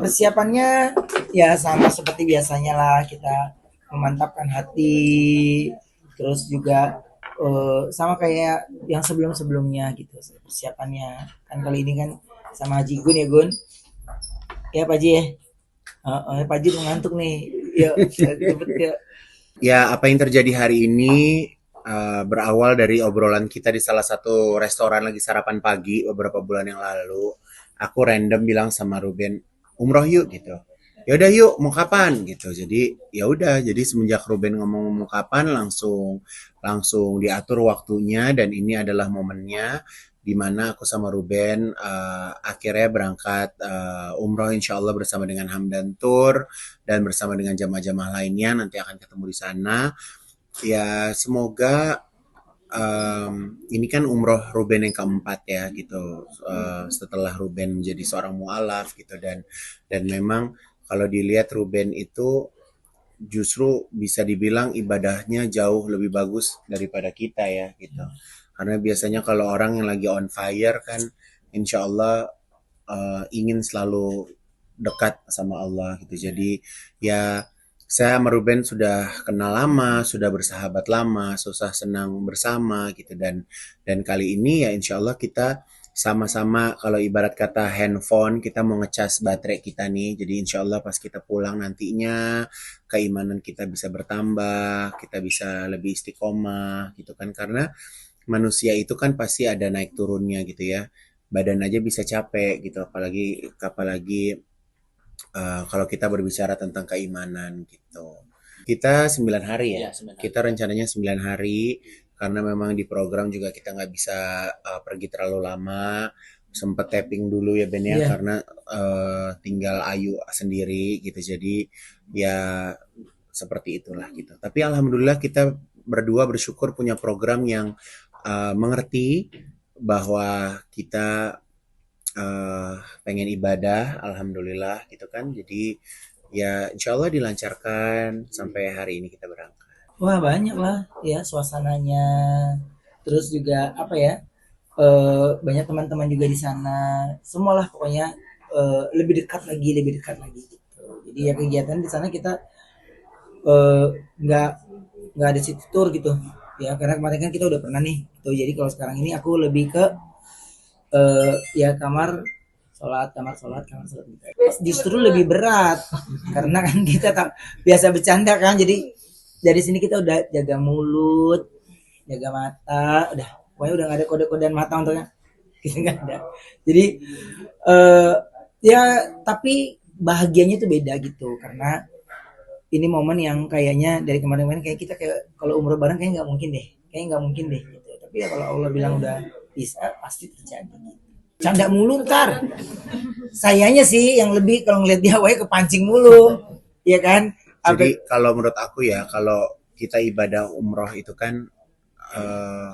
Persiapannya ya sama seperti biasanya lah, kita memantapkan hati, terus juga sama kayak yang sebelum-sebelumnya gitu persiapannya. Kan kali ini kan sama Haji Gun ya Gun. Ya Pak Haji ya. Pak Haji udah ngantuk nih. Yuk, cepet yuk. Ya, apa yang terjadi hari ini berawal dari obrolan kita di salah satu restoran lagi sarapan pagi beberapa bulan yang lalu. Aku random bilang sama Ruben, umroh yuk gitu. Ya udah yuk, mau kapan gitu. Jadi ya udah, jadi semenjak Ruben ngomong mau kapan langsung langsung diatur waktunya dan ini adalah momennya di mana aku sama Ruben akhirnya berangkat umroh insya Allah bersama dengan Hamdan Tour dan bersama dengan jamaah-jamaah lainnya nanti akan ketemu di sana. Ya semoga ini kan umroh Ruben yang keempat ya gitu. Setelah Ruben menjadi seorang mualaf gitu dan memang kalau dilihat Ruben itu justru bisa dibilang ibadahnya jauh lebih bagus daripada kita ya gitu. Karena biasanya kalau orang yang lagi on fire kan insya Allah ingin selalu dekat sama Allah gitu. Jadi ya saya sama Ruben sudah kenal lama, sudah bersahabat lama, susah senang bersama gitu dan kali ini ya insya Allah kita sama-sama kalau ibarat kata handphone kita mau ngecas baterai kita nih. Jadi insya Allah pas kita pulang nantinya keimanan kita bisa bertambah, kita bisa lebih istiqomah gitu kan karena manusia itu kan pasti ada naik turunnya gitu ya. Badan aja bisa capek gitu apalagi apalagi kalau kita berbicara tentang keimanan gitu. Kita 9 hari ya. Ya, sebentar. Kita rencananya 9 hari karena memang di program juga kita nggak bisa pergi terlalu lama. Sempet tapping dulu ya Ben ya Iya. karena tinggal Ayu sendiri gitu. Jadi ya seperti itulah gitu. Tapi alhamdulillah kita berdua bersyukur punya program yang mengerti bahwa kita pengen ibadah, alhamdulillah gitu kan. Jadi ya insya Allah dilancarkan sampai hari ini kita berangkat. Wah banyak lah ya suasananya. Terus juga apa ya? Banyak teman-teman juga di sana. Semualah pokoknya lebih dekat lagi gitu. Jadi ya kegiatan di sana kita eh, nggak nggak ada city tour gitu. Ya karena kemarin kan kita udah pernah nih. Gitu. Jadi kalau sekarang ini aku lebih ke ya kamar sholat gitu. Justru lebih berat karena kan kita tak biasa bercanda kan, jadi dari sini kita udah jaga mulut, jaga mata, udah pokoknya udah gak ada kode-kodean mata untuknya kita nggak ada. Jadi eh ya tapi bahagianya itu beda gitu karena ini momen yang kayaknya dari kemarin-kemarin kayak kita kayak kalau umroh bareng kayak nggak mungkin deh gitu. Tapi ya kalau Allah bilang udah bisa pasti terjadi. Canda mulu ntar. Sayanya sih yang lebih kalau ngeliat dia wae kepancing mulu, ya kan? Jadi Apa kalau menurut aku ya kalau kita ibadah umroh itu kan eh,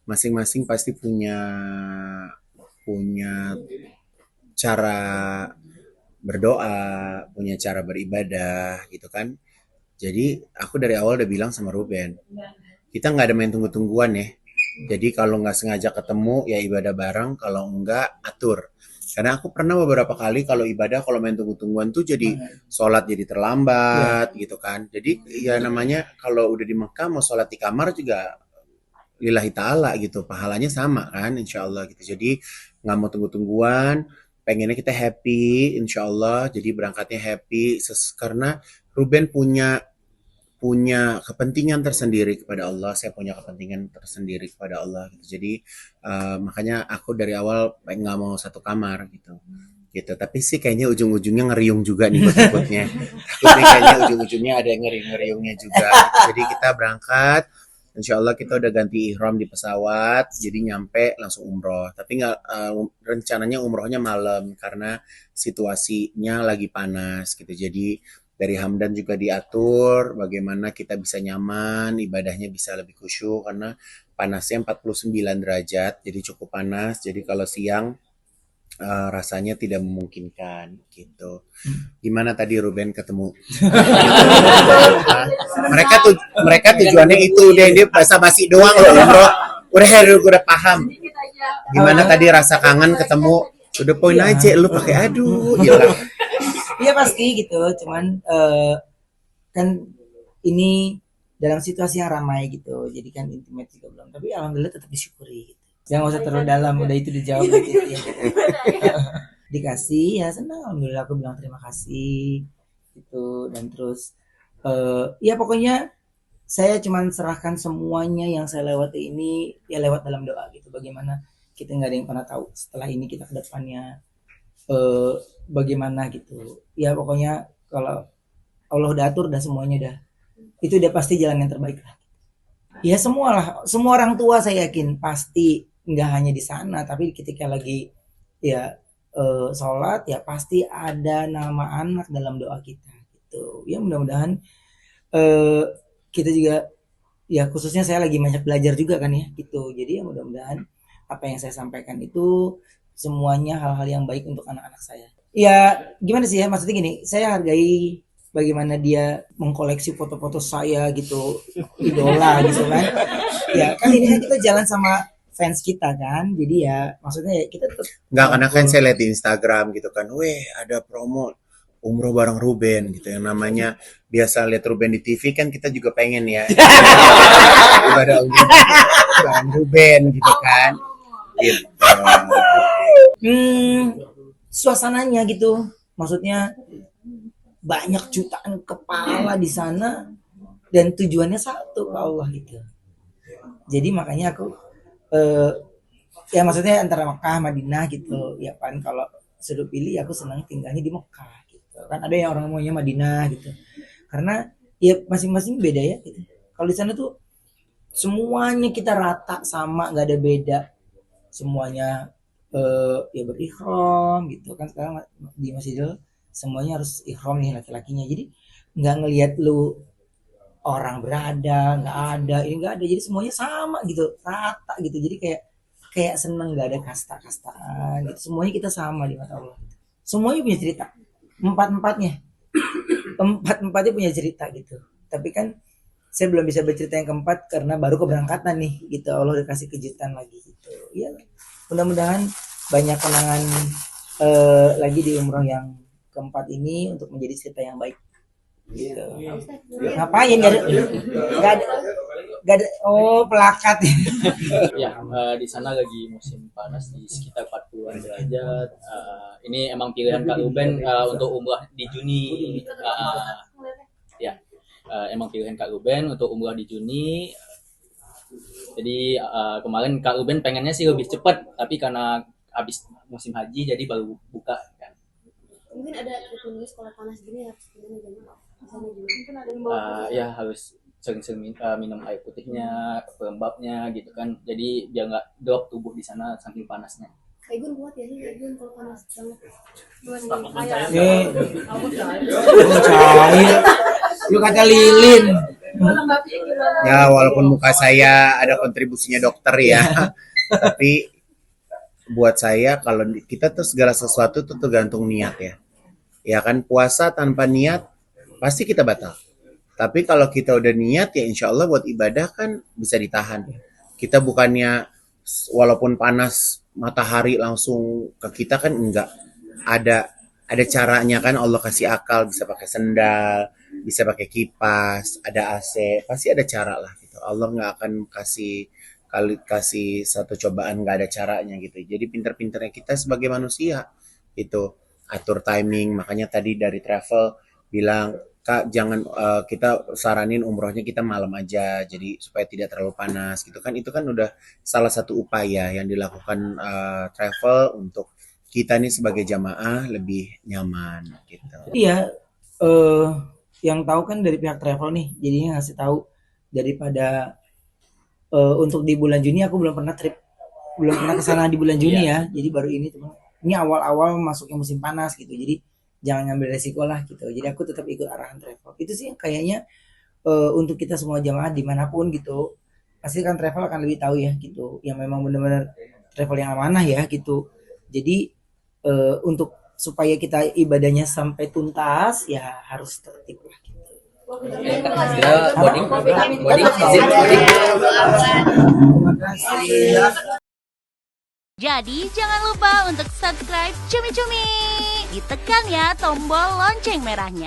masing-masing pasti punya punya cara berdoa, punya cara beribadah gitu kan. Jadi aku dari awal udah bilang sama Ruben, kita nggak ada main tunggu-tungguan ya. Jadi kalau nggak sengaja ketemu ya ibadah bareng, kalau enggak atur. Karena aku pernah beberapa kali kalau ibadah kalau main tunggu-tungguan tuh jadi sholat jadi ya terlambat gitu kan. Jadi ya namanya kalau udah di Mekah mau sholat di kamar juga lillahi ta'ala gitu. Pahalanya sama kan insya Allah gitu. Jadi nggak mau tunggu-tungguan, pengennya kita happy insya Allah. Jadi berangkatnya happy karena Ruben punya punya kepentingan tersendiri kepada Allah, saya punya kepentingan tersendiri kepada Allah gitu. Jadi makanya aku dari awal nggak mau satu kamar gitu. Gitu. Tapi sih kayaknya ujung-ujungnya ngeriung juga nih buat takutnya. Takutnya kayaknya ujung-ujungnya ada yang ngeriung-ngeriungnya juga. Gitu. Jadi kita berangkat, Insya Allah kita udah ganti ihram di pesawat, jadi nyampe langsung umroh. Tapi nggak rencananya umrohnya malam karena situasinya lagi panas gitu. Jadi dari Hamdan juga diatur bagaimana kita bisa nyaman, ibadahnya bisa lebih khusyuk karena panasnya 49 derajat, jadi cukup panas. Jadi kalau siang rasanya tidak memungkinkan gitu. Gimana tadi Ruben ketemu? Mereka tujuannya itu dia basa-basi doang loh umroh. Udah paham. Gimana tadi rasa kangen ketemu? Udah poin aja lu pakai aduh gitu. Iya pasti gitu, cuman kan ini dalam situasi yang ramai gitu, jadi kan intimate juga belum, tapi alhamdulillah tetap disyukuri gitu. Jangan usah terlalu dalam, udah itu dijawab gitu ya. Dikasih ya senang, alhamdulillah aku bilang terima kasih gitu. Dan terus ya pokoknya saya cuman serahkan semuanya yang saya lewati ini ya lewat dalam doa gitu. Bagaimana kita nggak ada yang pernah tahu setelah ini kita ke depannya eh, bagaimana gitu. Ya pokoknya kalau Allah udah atur dah semuanya dah. Itu udah pasti jalan yang terbaik lah. Ya semua lah, semua orang tua saya yakin pasti nggak hanya di sana, tapi ketika lagi ya sholat ya pasti ada nama anak dalam doa kita gitu. Ya mudah-mudahan eh, kita juga ya khususnya saya lagi banyak belajar juga kan ya gitu. Jadi ya mudah-mudahan apa yang saya sampaikan itu semuanya hal-hal yang baik untuk anak-anak saya. Ya gimana sih ya, maksudnya gini, saya hargai bagaimana dia mengkoleksi foto-foto saya gitu, idola gitu kan. Ya kan ini kan kita jalan sama fans kita kan, jadi ya maksudnya ya kita tetap Nggak, karena kan ngobrol. saya lihat di Instagram gitu kan, weh ada promo umroh bareng Ruben gitu, yang namanya biasa lihat Ruben di TV kan kita juga pengen ya ibadah umroh bareng Ruben gitu kan, gitu. Hmm, suasananya gitu, maksudnya banyak jutaan kepala di sana dan tujuannya satu ke Allah gitu. Jadi makanya aku eh, ya maksudnya antara Mekah Madinah gitu ya paling kalau sudah pilih aku senang tinggalnya di Mekah gitu kan, ada yang orang maunya Madinah gitu karena ya masing-masing beda ya gitu. Kalau di sana tuh semuanya kita rata sama, nggak ada beda, semuanya ya berikhram gitu kan. Sekarang di Masjidil semuanya harus ikhram nih laki-lakinya, jadi nggak ngelihat lu orang berada nggak ada ini nggak ada, jadi semuanya sama gitu rata gitu, jadi kayak kayak seneng nggak ada kasta-kastaan gitu, semuanya kita sama di mata Allah, semuanya punya cerita, empat-empatnya empat-empatnya punya cerita gitu. Tapi kan saya belum bisa bercerita yang keempat karena baru keberangkatan nih gitu, Allah udah kasih kejutan lagi gitu ya. Mudah-mudahan banyak kenangan lagi di umroh yang keempat ini untuk menjadi cerita yang baik gitu. Ngapain nggak ada nggak ada nggak ada oh pelakat. Ya, di sana lagi musim panas di sekitar 40-an derajat. Ini emang pilihan Kak Ruben untuk umrah di Juni. Ya, emang pilihan Kak Ruben untuk umrah di Juni. Jadi kemarin Kak Ruben pengennya sih lebih cepat, tapi karena habis musim haji jadi baru buka kan. Mungkin ada tulis kalau panas gini harus gimana gimana. Misalnya gimana? Mungkin ada yang Ya harus sering-sering minum air putihnya, pelembabnya gitu kan. Jadi biar nggak drop tubuh di sana saking panasnya. Kaigun kuat ya sih, Kaigun kalau panas banget. Nih, cair. Lu kata lilin. Ya walaupun muka saya ada kontribusinya dokter ya, tapi buat saya kalau kita tuh segala sesuatu tuh tergantung niat ya. Ya kan, puasa tanpa niat pasti kita batal. Tapi kalau kita udah niat ya insya Allah buat ibadah kan bisa ditahan. Kita bukannya walaupun panas matahari langsung ke kita kan enggak. Ada caranya kan, Allah kasih akal, bisa pakai sendal, bisa pakai kipas, ada AC, pasti ada cara lah gitu. Allah nggak akan kasih satu cobaan nggak ada caranya gitu. Jadi pinter-pinternya kita sebagai manusia itu atur timing. Makanya tadi dari travel bilang, Kak jangan kita saranin umrohnya kita malam aja, jadi supaya tidak terlalu panas gitu kan. Itu kan udah salah satu upaya yang dilakukan travel untuk kita nih sebagai jamaah lebih nyaman gitu. Iya, eh yang tahu kan dari pihak travel nih, jadinya ngasih tahu daripada untuk di bulan Juni aku belum pernah ke sana di bulan Juni ya. Jadi baru ini teman. Ini awal-awal masuknya musim panas gitu. Jadi jangan ngambil resiko lah gitu. Jadi aku tetap ikut arahan travel. Itu sih yang kayaknya untuk kita semua jamaah dimanapun gitu. Pasti kan travel akan lebih tahu ya gitu. Yang memang benar-benar travel yang amanah ya gitu. Jadi untuk supaya kita ibadahnya sampai tuntas ya harus tertib lah gitu. Segera boarding izin boarding. Terima kasih. Jadi jangan lupa untuk subscribe Cumi Cumi. Ditekan ya tombol lonceng merahnya.